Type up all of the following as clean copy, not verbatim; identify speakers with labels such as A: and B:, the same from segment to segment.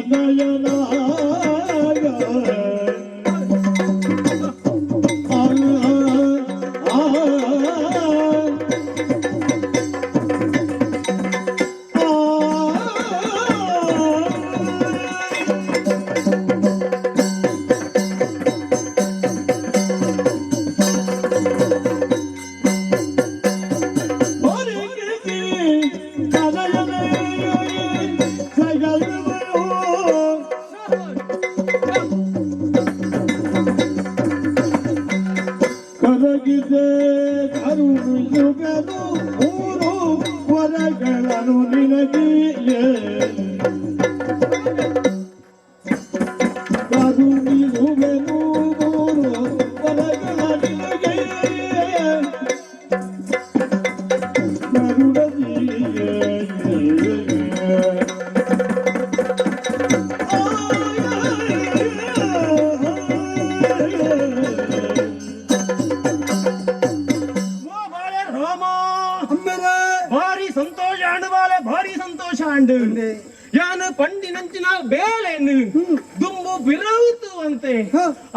A: ನಯನ ಕರಗಿದೆ ಕರುಣಿಸುವೆನು ಮೂರು ವರಗಳನ್ನು ನಿನಗಿಯೇ ಕರುಣಿಸುವೆನು ಮೂರು ವರಗಳ ನಿನಗೆ ಕರುಣದಿಯೇ
B: ಯಾನ ಪಂಡಿನಂಚಿನ ಬೇಳೆನು ದುಂಬು ಬಿರವುತು ಅಂತೆ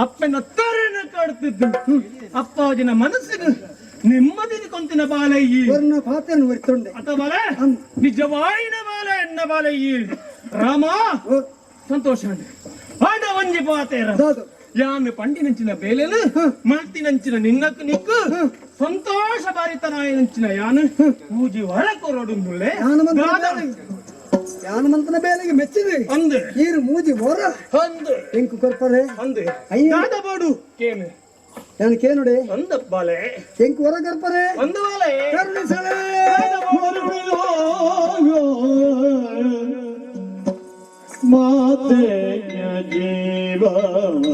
B: ಅಪ್ಪನ ತರನ ಕಡ್ತಿದ್ದು ಅಪ್ಪಾಜಿನ ಮನಸ್ಸಿಗೆ ನೆಮ್ಮದಿ ಕೊಂತಿನ ಬಾಲಯ್ಯಿ
C: ಪಾತ್ರನು ಬರ್ತುಂಡೆ
B: ಅಥವಾ ನಿಜವಾಯಿನ ಬಾಲ ಎನ್ನ ಬಾಲಯ್ಯಿ ರಾಮ ಸಂತೋಷ ಆಡ ಒಂಜಿ ಪಾತೇರ ಯಾನು ಪಂಡಿನಂಚಿನ ಬೇಲೆನು ಮಲ್ತಿನಂಚಿನ ನಿನ್ನಕ್ಕು ನಿಕ್ಕು ಸಂತೋಷ ಭಾರಿತನಾಯನಂಚಿನ ಯಾನು ಪೂಜಿ ಒಳಕೊರಡು ಮುಳ್ಳೆ
C: ಯಾನಮಂತನ ಬೇಲೆಗೆ ಮೆಚ್ಚಿದೆ
B: ಅಂದೆ
C: ಈರು ಮೂಜಿ ಬೋರ
B: ಅಂದೆ
C: ಎಂಕು ಕೊರ್ಪರೆ
B: ಅಂದೆ
C: ಅಯ್ಯ
B: ಬೋಡು ಕೇನೆ
C: ನಾನು ಕೇನುಡೆ
B: ಅಂದ ಬಾಲೆ
C: ಎಂಕು ಹೊರ ಕೊರ್ಪರೆ
B: ಅಂದ ಬಾಲೆ
C: ಕರುಣಿಸಲೇ
A: ಮಾತೆ ಜೀವನ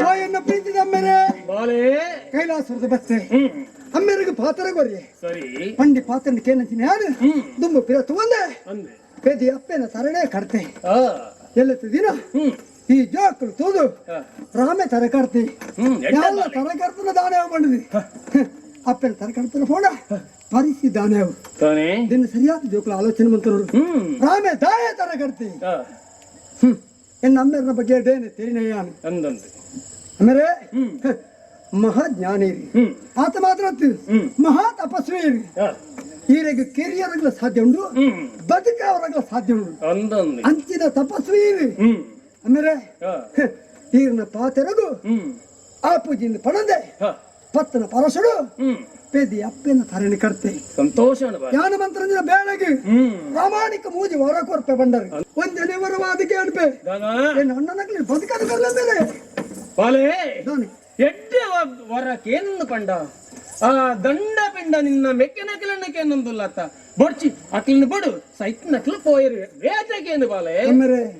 C: ಆ ಎನ್ನ ಪ್ರೀತಿದ ಅಮ್ಮೆರೆ
B: ಬಾಲೆ
C: ಕೈಲಾಸರದ ಬತ್ತೆ ಅಮ್ಮೆರಿಗೆ ಪಾತ್ರ ಕೊರಿಯೆ
B: ಸರಿ
C: ಪಂಡಿ ಪಾತ್ರ ಕೇನಂತೀನಿ ಯಾರು ದುಂಬು ಪಿರತ್ತು ಒಂದೇ
B: ಅಂದೆ
C: ಪೇದಿ ಅಪ್ಪೆನ ತರಣೆ ಕಡ್ತೆ
B: ಆ
C: ಎಲ್ಲತ್ತು ದಿನ ಈ ಜೋಕಲು ತೂದು ರಾಮೆ ತರ ಕಡ್ತಿ ಎಲ್ಲ ತರ ಕಡ್ತನ ದಾನೆ ಬಂದಿದೆ ಅಪ್ಪೆನ ತರ ಕಡ್ತನ ಫೋಡ ಪರಿಸಿ ದಾನೆ
B: ತಾನೇ
C: ದಿನ ಸರಿಯಾದ ಜೋಕಲು ಆಲೋಚನೆ ಮಂತರು ರಾಮೆ ದಾಯ ತರ ಕಡ್ತಿ ಎನ್ನ ಅಮ್ಮೆರನ ಬಗ್ಗೆ ಡೇನೆ ತೆರಿನಯ್ಯಾನು
B: ಅಂದಂದೆ
C: ಅಮ್ಮೆರೆ ಮಹಾಜ್ಞಾನಿ ಆತ ಮಾತ್ರ ಮಹಾ ತಪಸ್ವಿ ಈರೆಗೆ ಕೆರಿಯರಗಳ ಸಾಧ್ಯ ಉಂಟು ಬದುಕವರಗಳ ಸಾಧ್ಯ ಉಂಟು
B: ಅಂದಂದೆ
C: ಅಂಚಿನ ತಪಸ್ವಿ ಅಮ್ಮೆರೆ ಈರಿನ ಪಾತೆರಗು ಆಪುಜಿಂದ ಪಣಂದೆ ಪತ್ತನ ಪರಸುಡು ಪೇದಿ ಅಪ್ಪೆನ ತರಣಿ ಕರ್ತೆ
B: ಸಂತೋಷ
C: ಜ್ಞಾನ ಮಂತ್ರಂದಿನ ಬೇಳೆಗೆ ಪ್ರಾಮಾಣಿಕ ಮೂಜಿ ಹೊರ ಕೊರ್ಪೆ ಬಂಡರು ಒಂದನೇ ವರವಾದಿಗೆ ಅನ್ಪೆ ಏನು ಅಣ್ಣನಗ್ಲಿ ಬದುಕದ ಕಲ್ಲ ಮೇಲೆ
B: ಬಾಲೆ
C: ದಾನಿ
B: ಎಡ್ಡೆ ವರಕೇನು ಪಂಡ ಆ ದಂಡ ಪಿಂಡ ನಿನ್ನ ಮೆಕ್ಕೆನ ಕಿಲಣ್ಣಕ್ಕೇನೊಂದುಲ್ಲ ಅತ್ತ ಬೊಡ್ಚಿ ಅಕ್ಲಿನ ಬಡು ಸೈತ್ ನಕ್ಲ ಪೋಯರು ಬೇಟೆಗೇನು ಬಾಲೆ
C: ಅಮ್ಮರೆ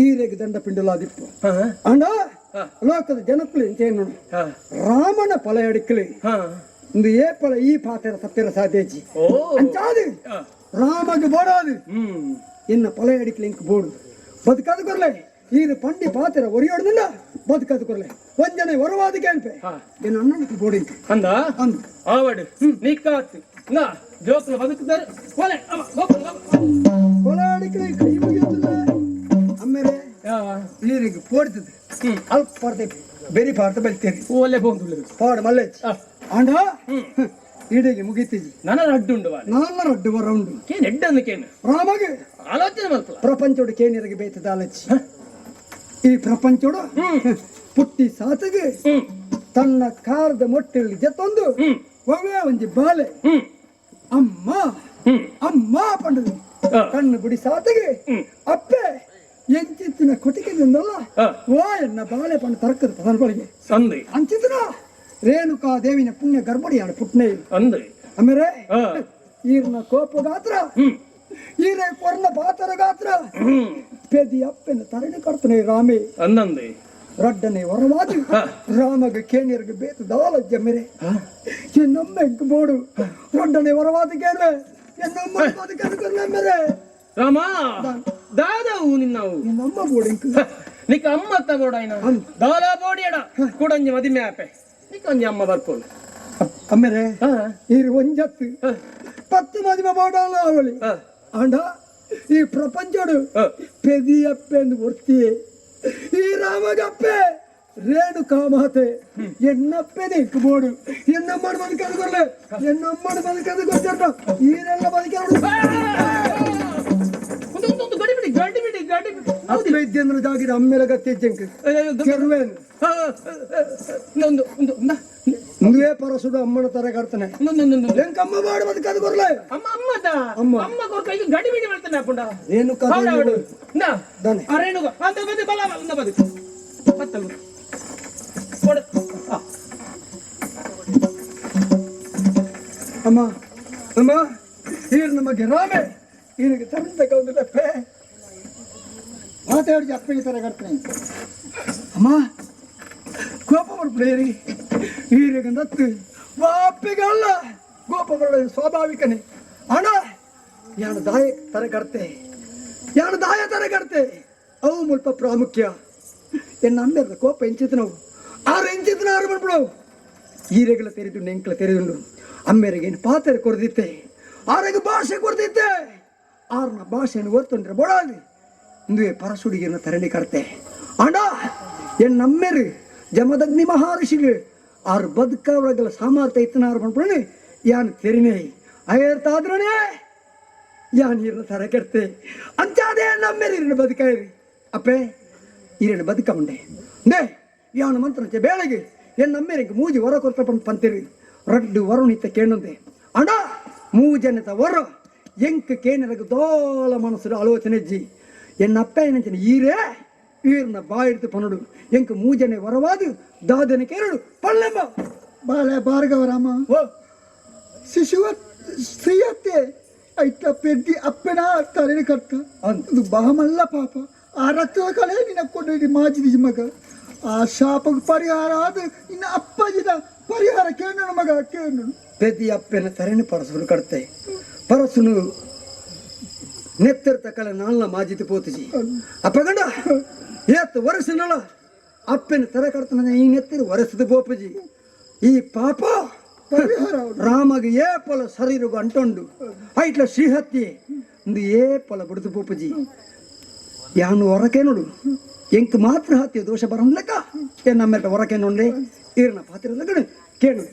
C: ಈರೆಗೆ ದಂಡ ಪಿಂಡಲಾದಿಪ್ಪು ಅಂಡ ಲೋಕದ ಜನಕ್ಕಳು ಎಂತೇನು ರಾಮನ ಪಲ ಅಡಿಕ್ಕಲಿ ಒಂದು ಏಪಳ ಈ ಪಾತ್ರ ಸತ್ತಿರ ಸಾಧ್ಯಜಿ ಅಂಚಾದು ರಾಮಗೆ ಬೋಡಾದು ಇನ್ನ ಪಲ ಅಡಿಕ್ಕಲಿ ಇಂಕ ಬೋಡು ಬದುಕದು ಕೊರ್ಲೆ ಈರು ಪಂಡಿ ಪಾತ್ರ ಒರಿಯೋಡ್ದಿಲ್ಲ ಬದುಕದು ಕೊರ್ಲೆ ಒಂಜನೆ ಹೊರವಾದಿಗೆ ಅನ್ಪೆ ಏನು ಅಣ್ಣನಿಗೆ ಬೋಡಿ
B: ಅಂದ ಆವಡು ನೀ ಕಾತು ನಾ ಜೋಕುಲ ಬದುಕಿದ್ದಾರೆ ಕೊಲೆ
C: ಪಲ ಅಡಿಕ್ಕಲಿ ಕೈ ಮುಗಿಯುತ್ತದೆ ಆಮೇಲೆ ನೀರಿಗೆ ಪೋಡ್ತದೆ ಅಲ್ಪ ಪಾಡ್ದೆ ಬೇರೆ ಪಾಡ್ತ ಬೆಳ್ತೇನೆ
B: ಒಳ್ಳೆ ಬೋಂದು
C: ಪಾಡ್ ಮಲ್ಲೇಜ್ ಅಂಡ ಈಡೆಗೆ ಮುಗಿತೀಜಿ
B: ನನ್ನ ರಡ್ಡುಂಡು ಬಾಲೆ
C: ನಾನ್ನ ರಡ್ಡು ಬರ ಉಂಡು
B: ಕೇನ್ ಎಡ್ಡನ್ನಕ್ಕೇನು
C: ರಾಮಗೆ
B: ಆಲೋಚನೆ ಮಲ್ಪಲ
C: ಪ್ರಪಂಚೋಡು ಕೇನಿರಗೆ ಬೇತದ ಆಲೋಚಿ ಈ ಪ್ರಪಂಚೋಡು ಪುಟ್ಟಿ ಸಾತಿಗೆ ತನ್ನ ಕಾರದ ಮೊಟ್ಟೆಯಲ್ಲಿ ಜತ್ತೊಂದು ಒವ್ವೆ ಒಂಜಿ ಬಾಲೆ ಅಮ್ಮ ಅಮ್ಮ ಪಂಡದು ಕಣ್ಣು ಬಿಡಿ ಸಾತಿಗೆ ಅಪ್ಪೆ ಎಂಚಿತ್ತಿನ ಕೊಟ್ಟಿಗೆದಿಂದಲ್ಲ ಓ ಎನ್ನ ಬಾಲೆ ಪಂಡ ತರ್ಕದ ಪದಗಳಿಗೆ
B: ಸಂದೆ
C: ಅಂಚಿತ್ತಿನ ರೇಣುಕಾ ದೇವಿನ ಪುಣ್ಯ ಗರ್ಭಡಿಯಾಡ ಪುಟ್ನೆ
B: ಅಂದೆ
C: ಆಮೇಲೆ ಈರ್ನ ಕೋಪ ಗಾತ್ರ ಈರೆ ಕೊರ್ನ ಪಾತರ ಗಾತ್ರ ಪೆದಿ ಅಪ್ಪೆನ ತರಣಿ ಕರ್ತನೆ ರಾಮೆ
B: ಅಂದಂದೆ
C: ರಡ್ಡನೆ ಹೊರವಾದ ರಾಮಗೆ ಕೇಣಿಯರ್ಗೆ ಬೇತು ದಾಲಜ್ಜ ಮೇರೆ ಎನ್ನೊಮ್ಮ ಎಂಕ್ ಬೋಡು ರಡ್ಡನೆ ಹೊರವಾದ ಕೇಳ್ವೆ ಎನ್ನೊಮ್ಮ ಬದುಕದ ಮೇರೆ
B: ರಾಮ ದಾದವು ನಿನ್ನವು
C: ಎನ್ನೊಮ್ಮ ಬೋಡು ಎಂಕ್
B: ನಿಕ್ಕ ಅಮ್ಮ ತಗೋಡಾಯ್ನ ದಾಲ ಬೋಡಿಯಡ ಕೂಡಂಜಿ ಮದಿಮೆ ಆಪೆ ನಿಕ್ಕ ಒಂಜಿ ಅಮ್ಮ ಬರ್ಕೋಳು
C: ಅಮ್ಮೆರೆ ಈರು ಒಂಜತ್ತು 10 ಮದಿಮೆ ಬೋಡಲ್ಲ ಅವಳಿ ಅಂಡ ಈ ಪ್ರಪಂಚಡು ಪೆದಿ ಅಪ್ಪೆಂದು ಒರ್ತಿಯೇ ಈ ರಾಮಗಪ್ಪೆ ರೇಣುಕಾ ಮಾತೆ ಎನ್ನಪ್ಪೆನೆ ಇಕ್ಕಬೋಡು ಎನ್ನಮ್ಮನ ಬದುಕದು ಕೊರ್ಲೆ ಎನ್ನಮ್ಮನ ಬದುಕದು ಗೊತ್ತಿರ್ತ ಈರೆಲ್ಲ ಬದುಕೇಂದ್ರ ಜಾಗಿದ ಅಮ್ಮೆಲ ಗತ್ತಿ ಜಂಕ್ ಕೆರುವೇನು ಮುಂದೆ ಪರಸುಡು ಅಮ್ಮನ ತರ ಕಡ್ತಾನೆ ಎಂಕಮ್ಮ ಬಾಡು ಬದುಕದು ಕೊರ್ಲೆ ರೇಣುಕಾ ಅಮ್ಮ ಅಮ್ಮ ಈರ್ ನಮಗೆ ರಾಮೆ ಈರಿಗೆ ತಂದಕ್ಕೆ ಮಾತಾಡಿ ಅಪ್ಪಗೆ ತರ ಕಟ್ತಾನೆ ಅಮ್ಮ ಕೋಪ ಬರ್ಬಿಡೇರಿ ಈರಿಗೆ ನತ್ತು ಅಪ್ಪಿಗಲ್ಲ ಕೋಪ ಬರ ಸ್ವಾಭಾವಿಕನೇ ಅಣ್ಣ ಯಾನು ದಾಯ ತರ ಕಡ್ತೆ ಯಾನು ದಾಯ ತರ ಕಡ್ತೆ ಅವು ಮುಲ್ಪ ಪ್ರಾಮುಖ್ಯ ಎನ್ನ ಅಮ್ಮೆರ ಕೋಪ ಎಂಚಿತನವು ಆರು ಎಂಚಿತನ ಆರು ಮಾಡ್ಬಿಡವು ಈರೆಗಳ ತೆರೆದುಂಡು ಎಂಕ್ಲ ತೆರೆದುಂಡು ಅಮ್ಮೆರಿಗೆ ಏನು ಪಾತ್ರೆ ಕೊಡ್ದಿತ್ತೆ ಆರೆಗೆ ಭಾಷೆ ಕೊಡ್ದಿತ್ತೆ ಆರ್ನ ಭಾಷೆಯನ್ನು ಓದ್ತೊಂಡ್ರೆ ಬೋಡಾಲಿ ಇಂದುವೆ ಪರಸುಡಿಗೆಯನ್ನು ತರಣಿ ಕರ್ತೆ ಅಣ್ಣ ಎನ್ನಮ್ಮೆರು ಜಮದಗ್ನಿ ಮಹರ್ಷಿಗಳು ಆರು ಬದುಕವರಗಳ ಸಾಮರ್ಥ್ಯ ಇತ್ತನಾರು ಮಾಡ್ಬಿಡನೆ ಯಾನು ತೆರಿನೇ ಅಯ್ಯರ್ತಾದ್ರನೇ ಯಾನ್ ಈರನ್ನ ತರ ಕೆಡ್ತೆ ಅಂಚಾದೇ ನಮ್ಮೆರು ಈರಿನ ಬದುಕಾಯಿರಿ ಅಪ್ಪೆ ಈರಿನ ಬದುಕ ಉಂಡೆ ನೇ ಯಾನು ಮಂತ್ರ ಬೇಳೆಗೆ ಎನ್ನಮ್ಮೆರಿಗೆ ಮೂಜಿ ಹೊರ ಕೊರ್ತ ಪಂತಿರಿ ರಡ್ಡು ವರುಣಿತ ಕೇಣಂದೆ ಅಣ್ಣ ಮೂಜನತ ವರ ಎಂಕ್ ಕೇನರಗ ದೋಲ ಮನಸ್ಸು ಆಲೋಚನೆ ಜಿ ಎನ್ನಪ್ಪ ಏನಂಚನೆ ಈರೇ ಈರ್ನ ಬಾಯಿಡ್ತು ಪನಡು ಎಂಕ್ ಮೂಜನೆ ವರವಾದು ದಾದನೆ ಕೇರಡು ಪಳ್ಳೆಂಬ ಬಾಳೆ ಭಾರ್ಗವರಾಮ ಶಿಶುವ ಸ್ತ್ರೀಯತ್ತೆ ಐತ ಪೆದ್ದಿ ಅಪ್ಪನ ತಲೆನ ಕಟ್ಟ ಅದು ಬಹಮಲ್ಲ ಪಾಪ ಆ ರಕ್ತದ ಕಲೆ ನಿನಕ್ಕೊಂಡು ಮಾಜಿದಿ ಮಗ ಆ ಶಾಪಕ್ಕೆ ಪರಿಹಾರ ಆದ ಇನ್ನು ಅಪ್ಪಾಜಿದ ಪರಿಹಾರ ಕೇಳೋಣ ಮಗ ಕೇಳೋಣ
D: ಪೆದ್ದಿ ಅಪ್ಪನ ತರೇನು ಪರಸುನು ಕಡ್ತೆ ಪರಸುನು ನೆತ್ತರ ತಕ್ಕಳ ನಾಲ್ನ ಮಾಜಿತು ಪೋತಿಜಿ ಅಪ್ಪಗಂಡ ಏತ್ ವರ್ಷನಳ ಅಪ್ಪನ ತರ ಕಡ್ತಾನ ಈ ನೆತ್ತಿರ ವರ್ಷದ ಬೋಪಜಿ ಈ ಪಾಪ
C: ಪರಿಹಾರ
D: ರಾಮಗೆ ಏ ಪೊಲ ಶರೀರಗು ಅಂಟೊಂಡು ಐಟ್ಲ ಶ್ರೀಹತ್ಯೆ ಒಂದು ಏ ಪೊಲ ಬಿಡುದು ಪೋಪಜಿ ಯಾನು ಹೊರಕೆ ನೋಡು ಎಂಕ್ ಮಾತ್ರ ಹತ್ಯೆ ದೋಷ ಬರಂದ್ಲಕ್ಕ ಏನ್ ನಮ್ಮೆಲ್ಲ ಹೊರಕೆ ನೋಡ್ಲೆ ಈರ್ನ ಪಾತ್ರ ಕೇಳು